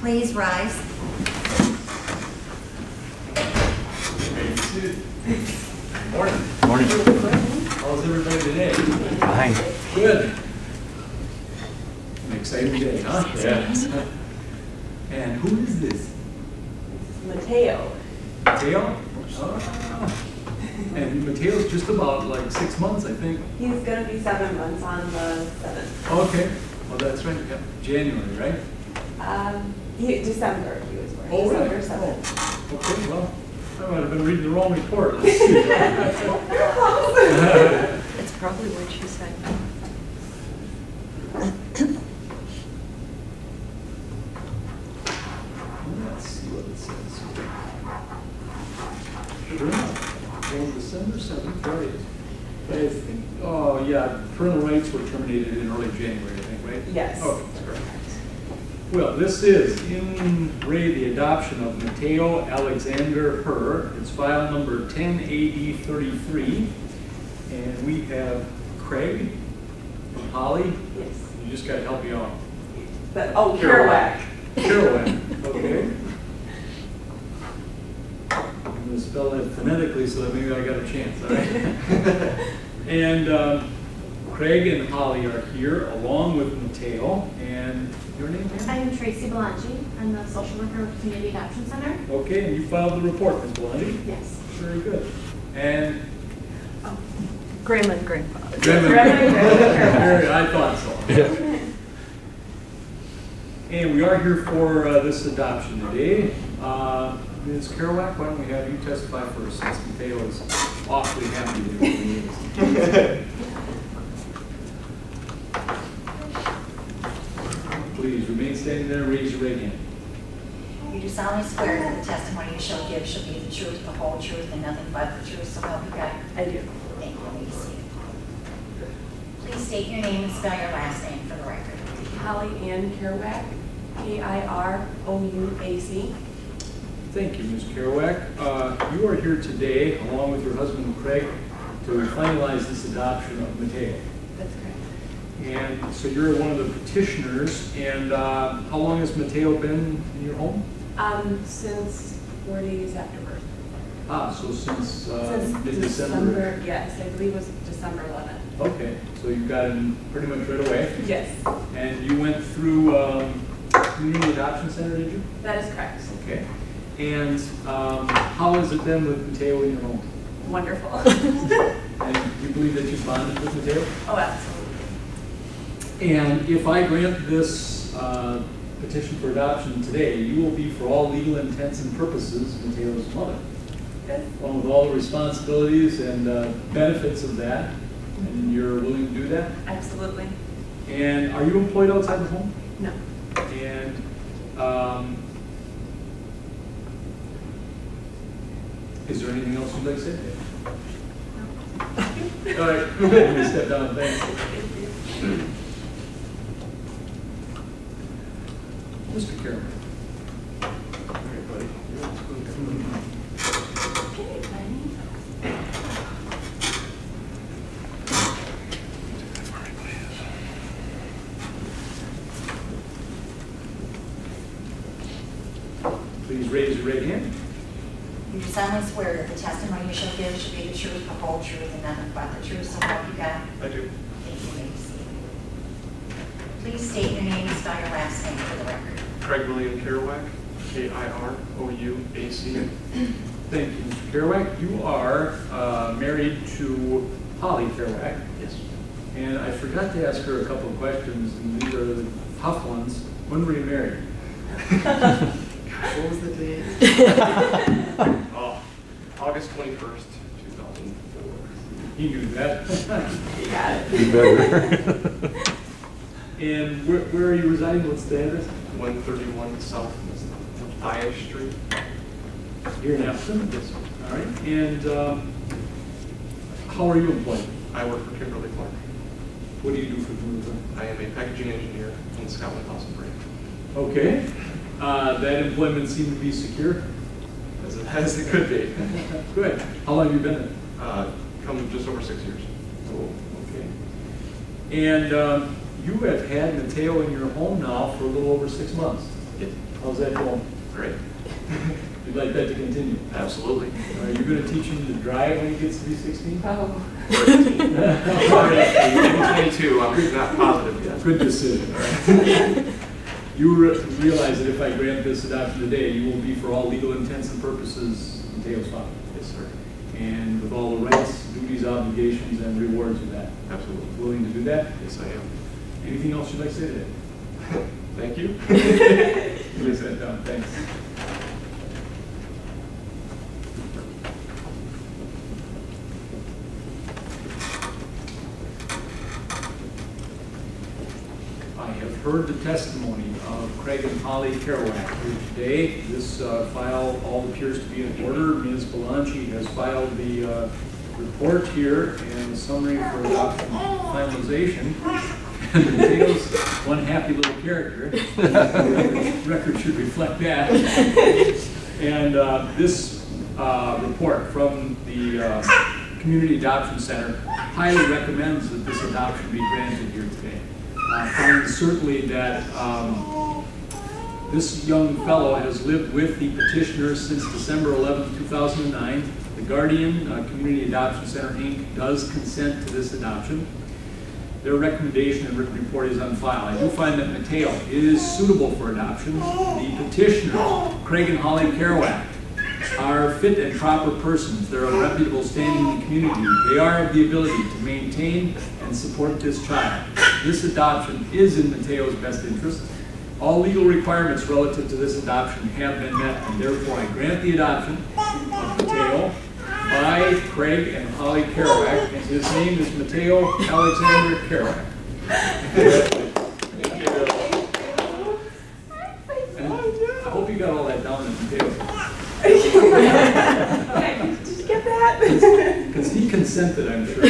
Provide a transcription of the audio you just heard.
Please rise. Morning. Morning. How's everybody today? Fine. Good. An exciting day, huh? Yes. And who is this? Matteo. Matteo? Oh. And Mateo's just about like 6 months, I think. He's going to be 7 months on the 7th. Okay. Well, that's right. Yeah. January, right? December he was born. Oh, really? December 7th. Oh. Okay, well, I might have been reading the wrong report. Let's see. It's probably what you said. Let's see what it says. Sure enough. Well, December 7th, right. I think, oh, yeah, parental rights were terminated in early January, I think, right? Yes. Oh, that's correct. Well, this is in Ray the adoption of Matteo Alexander Herr. It's file number 10AD33. And we have Craig and Holly. Yes. You just got to help me out. Kerouac. Kerouac, okay. I'm going to spell that phonetically so that maybe I got a chance, all right? And Craig and Holly are here along with Matteo. And your name, ma'am? I'm Tracy Belangi. I'm the social worker with Community Adoption Center. Okay, and you filed the report, Ms. Belangi? Yes. Very good. And Grandma and grandfather. I thought so. And we are here for this adoption today. Ms. Kerouac, why don't we have you testify first, since Matteo is awfully happy to be here. Please remain standing there and raise your right hand. You do solemnly swear that the testimony you shall give shall be the truth, the whole truth, and nothing but the truth, so help you God? I do. Thank you. Let me see. Please state your name and spell your last name for the record. Holly Ann Kerouac. Kirouac. Thank you, Ms. Kerouac. You are here today, along with your husband Craig, to finalize this adoption of Matteo. That's correct. And so you're one of the petitioners. And how long has Matteo been in your home? Since 4 days after birth. So since Since mid-December? Yes, I believe it was December 11th. Okay, so you got him pretty much right away. Yes, And you went through Community Adoption Center, did you? that is correct. Okay. And how has it been with Matteo in your home? Wonderful. And you believe that you bonded with Matteo? Oh, absolutely. And if I grant this petition for adoption today, you will be, for all legal intents and purposes, Matteo's mother. Good. Along with all the responsibilities and benefits of that. And you're willing to do that? Absolutely. And are you employed outside the home? No. And is there anything else you'd like to say? All right, let me step down. Thanks. Mr. Carroll. All right, buddy. Okay, Lenny. Please raise your right hand. You do solemnly swear that the testimony you shall give shall be the truth, the whole truth, and nothing but the truth, so help you God? I do. Thank you. May you see. Please state your name and spell your last name for the record. Craig William Kerouac, Kirouac. Thank you, Mr. Kerouac. You are married to Holly Kerouac. Yes. And I forgot to ask her a couple of questions, and these are the tough ones. When were you married? What was the date? August 21st, 2004. He knew that. You got it. You better. And where are you residing? What's the address? 131 South Ish Street. Here in Epsom? Yes. All right. And how are you employed? I work for Kimberly Clark. What do you do for Kimberly? I am a packaging engineer in Scotland House and Brake. Okay. That employment seemed to be secure? As it could be. Good. How long have you been there? Come just over 6 years. Oh, okay. And you have had Matteo in your home now for a little over 6 months. How's that going? Great. You'd like that to continue? Absolutely. Are you going to teach him to drive when he gets to be 16? Oh. 22, I'm not positive yet. Good decision. All right. You realize that if I grant this adoption today, you will be, for all legal intents and purposes, Mateo's father. Yes, sir. And with all the rights, duties, obligations, and rewards of that. Absolutely. Willing to do that? Yes, I am. Anything else you'd like to say today? Thank you. Please sit down. Thanks. I have heard the testimony of Craig and Holly Kerouac here today. This file all appears to be in order. Ms. Belanchi has filed the report here and the summary for adoption and finalization. And Mateo's one happy little character. The record should reflect that. And this report from the Community Adoption Center highly recommends that this adoption be granted here today. Finds certainly that this young fellow has lived with the petitioner since December 11, 2009. The Guardian Community Adoption Center, Inc. does consent to this adoption. Their recommendation and written report is on file. I do find that Matteo is suitable for adoption. The petitioners, Craig and Holly Kerouac, are fit and proper persons. They're of reputable standing in the community. They are of the ability to maintain and support this child. This adoption is in Mateo's best interest. All legal requirements relative to this adoption have been met, and therefore I grant the adoption of Matteo by Craig and Holly Kerouac, and his name is Matteo Alexander Kerouac. Thank you. And I hope you got all that down in Mateo. Did you get that? Because he consented, I'm sure.